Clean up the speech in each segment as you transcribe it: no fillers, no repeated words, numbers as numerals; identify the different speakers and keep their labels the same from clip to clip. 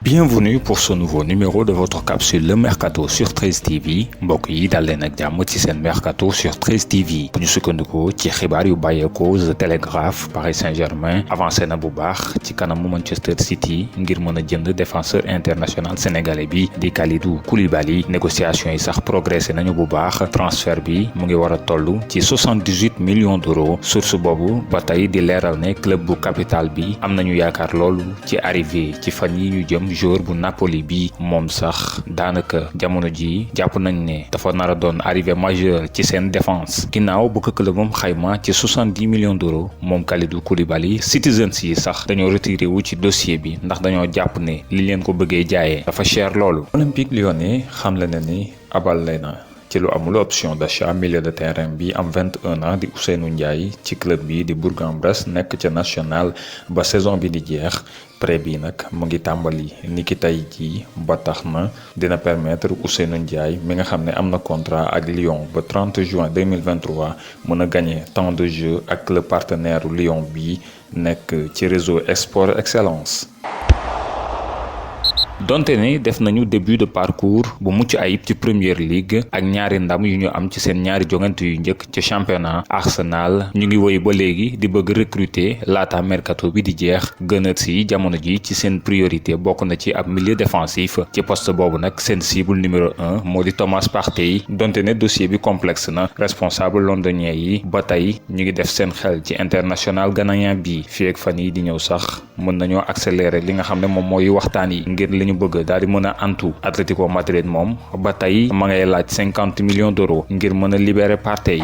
Speaker 1: Bienvenue pour ce nouveau numéro de votre capsule Le Mercato sur 13 TV mbokk yi dal leen ak jàmm ci seen Mercato sur 13 TV bu ñu sukkandikoo ci xibaar yu bàyyeekoo The Telegraph Paris Saint-Germain avancé na bu baax ci kanamu Manchester City ngir mën a jënd défenseur international sénégalais bi di Kalidou Koulibaly négociation yi sax progressé nañu bu baax transfert bi mu ngi war a toll ci 78 millions d'euros source boobu ba tey di leeral ne club bu capital bi am nañu yaakaar loolu ci arrivé ci fan yi ñu jëm joueur bu Napoli bi moom sax daanaka jamono ji jàpp nañ ne dafa nar a doon arrivée majeure ci seen défense ginnaaw bu ko clubam xayma ci 70 millions d'euros moom Kalidou Koulibaly Citizens yi sax dañoo retiré wu ci dossier bi ndax dañoo jàpp ne li leen ko bëggee jaayee dafa cher loolu. Olympique Lyonnais xamle na ni abal lay na ci lu amul option d'achat milieu de terrain bi am 21 ans di Ousseynou Ndiaye ci club bi di Bourg-en-Bresse nekk ca national ba saison bi di jeex prêt bi nag mu ngi tàmbali niki tey jii ba tax na dina permettre Ousseynou Ndiaye mi nga xam ne am na contrat ak Lyon ba 30 juin 2023 mën a gagner temps de jeu ak le partenaire Lyon bi nekk ci réseau Sport Excellence. donte ne def nañu début de parcours bu mucc ayib ci Premier League ak ñaari ndam yu ñu am ci seen ñaari jongante yu njëkk ci championnat Arsenal ñu ngi woy ba léegi di bëgg recruter laata mercato bi di jeex Gunners yi jamono ji ci seen priorité bokk na ci ab milieu défensif ci poste boobu nag seen cible numéro 1 moo di Thomas Partey donte ne dossier bi complexe na responsable londonien yi ba tey ñu ngi def seen xel ci international ghanéen bi fii ak fan yi di ñëw sax mën nañoo accélérer li nga xam ne moom mooy waxtaan yi ngir li ñu bëgg daal di mën a antu Atlético Madrid moom ba tey ma ngay laaj 50 millions d'euros ngir mën a libérer Partey yi.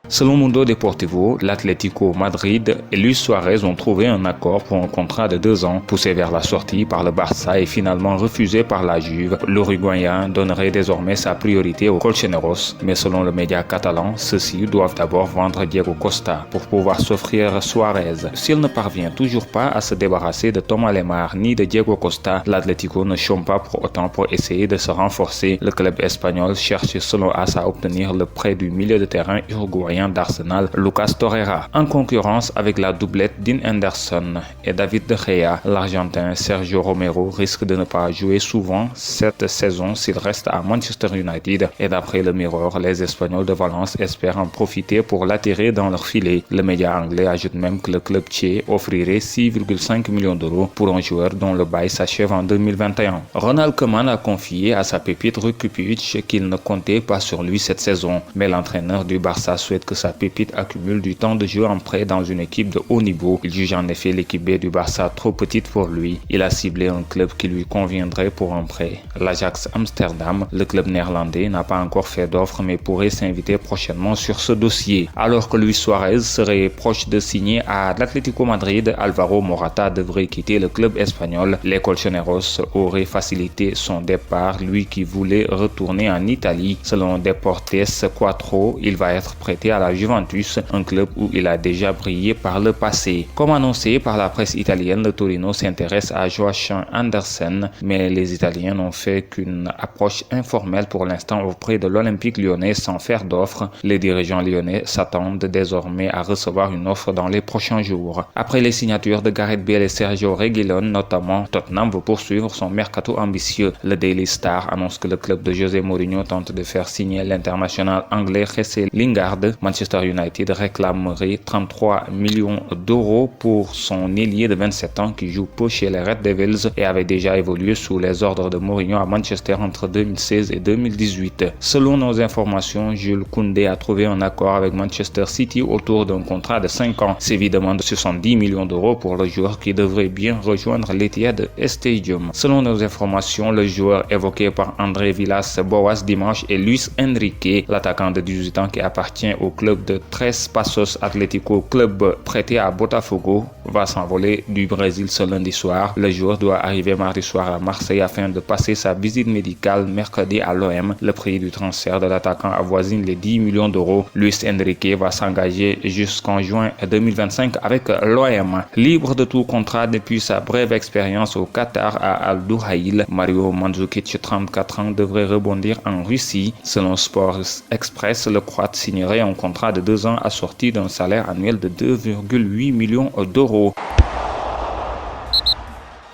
Speaker 1: Selon Mundo Deportivo, l'Atlético Madrid et Luis Suarez ont trouvé un accord pour un contrat de 2 ans poussé vers la sortie par le Barça et finalement refusé par la Juve. L'Uruguayen donnerait désormais sa priorité aux Colchoneros, mais selon le média catalan, ceux-ci doivent d'abord vendre Diego Costa pour pouvoir s'offrir Suarez. S'il ne parvient toujours pas à se débarrasser de Thomas Lemar ni de Diego Costa, l'Atlético ne chôme pas pour autant pour essayer de se renforcer. Le club espagnol cherche selon AS à obtenir le prêt du milieu de terrain uruguayen d'Arsenal, Lucas Torreira. En concurrence avec la doublette Dean Henderson et David De Gea, l'Argentin Sergio Romero risque de ne pas jouer souvent cette saison s'il reste à Manchester United. Et d'après le Mirror, les Espagnols de Valence espèrent en profiter pour l'attirer dans leur filet. Le média anglais ajoute même que le club tchèque offrirait 6,5 millions d'euros pour un joueur dont le bail s'achève en 2021. Ronald Koeman a confié à sa pépite Rukupic qu'il ne comptait pas sur lui cette saison, mais l'entraîneur du Barça souhaite que sa pépite accumule du temps de jeu en prêt dans une équipe de haut niveau. Il juge en effet l'équipe B du Barça trop petite pour lui. Il a ciblé un club qui lui conviendrait pour un prêt, l'Ajax Amsterdam. Le club néerlandais n'a pas encore fait d'offre mais pourrait s'inviter prochainement sur ce dossier. Alors que Luis Suarez serait proche de signer à l'Atlético Madrid, Alvaro Morata devrait quitter le club espagnol. Les Colchoneros auraient facilité son départ, lui qui voulait retourner en Italie. Selon Deportes Quattro, il va être prêté à la Juventus, un club où il a déjà brillé par le passé. Comme annoncé par la presse italienne, le Torino s'intéresse à Joachim Andersen, mais les Italiens n'ont fait qu'une approche informelle pour l'instant auprès de l'Olympique Lyonnais sans faire d'offre. Les dirigeants lyonnais s'attendent désormais à recevoir une offre dans les prochains jours. Après les signatures de Gareth Bale et Sergio Reguilón, notamment, Tottenham veut poursuivre son mercato ambitieux. Le Daily Star annonce que le club de José Mourinho tente de faire signer l'international anglais Jesse Lingard. Manchester United réclamerait 33 millions d'euros pour son ailier de 27 ans qui joue peu chez les Red Devils et avait déjà évolué sous les ordres de Mourinho à Manchester entre 2016 et 2018. Selon nos informations, Jules Koundé a trouvé un accord avec Manchester City autour d'un contrat de 5 ans. Séville demande 70 millions d'euros pour le joueur qui devrait bien rejoindre l'Etihad Stadium. Selon nos informations, le joueur évoqué par André Villas-Boas dimanche est Luis Enrique, l'attaquant de 18 ans qui appartient au club de Tres Passos Atlético, club prêté à Botafogo, va s'envoler du Brésil ce lundi soir. Le joueur doit arriver mardi soir à Marseille afin de passer sa visite médicale mercredi à l'OM. Le prix du transfert de l'attaquant avoisine les 10 millions d'euros. Luis Enrique va s'engager jusqu'en juin 2025 avec l'OM. Libre de tout contrat depuis sa brève expérience au Qatar à Al Duhail, Mario Mandzukic, 34 ans, devrait rebondir en Russie. Selon Sports Express, le Croate signerait un contrat de 2 ans assorti d'un salaire annuel de 2,8 millions d'euros.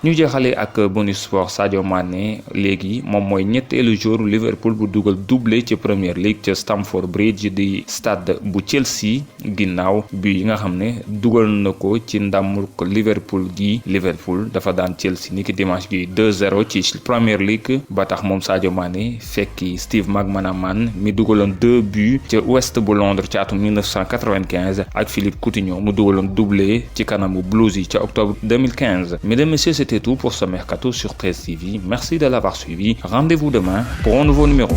Speaker 1: ñu jeexale ak bonus sport Sadio Mané léegi moom mooy ñetteelu joueur Liverpool bu dugal doublé ci Premier League ca Stamford Bridge di stade bu Chelsea ginnaaw bi yi nga xam ne dugal na ko ci ndamul ko Liverpool gi. Liverpool dafa daan Chelsea niki dimanche gi 2-0 ci Premier League ba tax moom Sadio Mané fekki Steve McManaman mi dugaloon 2 buts ca West bu Londres ci atum 1995 ak Philippe Coutinho mu dugaloon doublé ci kanamu Blues yi ca octobre 2015. Mesdames et messieurs, c'était tout pour ce mercato sur 13 TV. Merci de l'avoir suivi. Rendez-vous demain pour un nouveau numéro.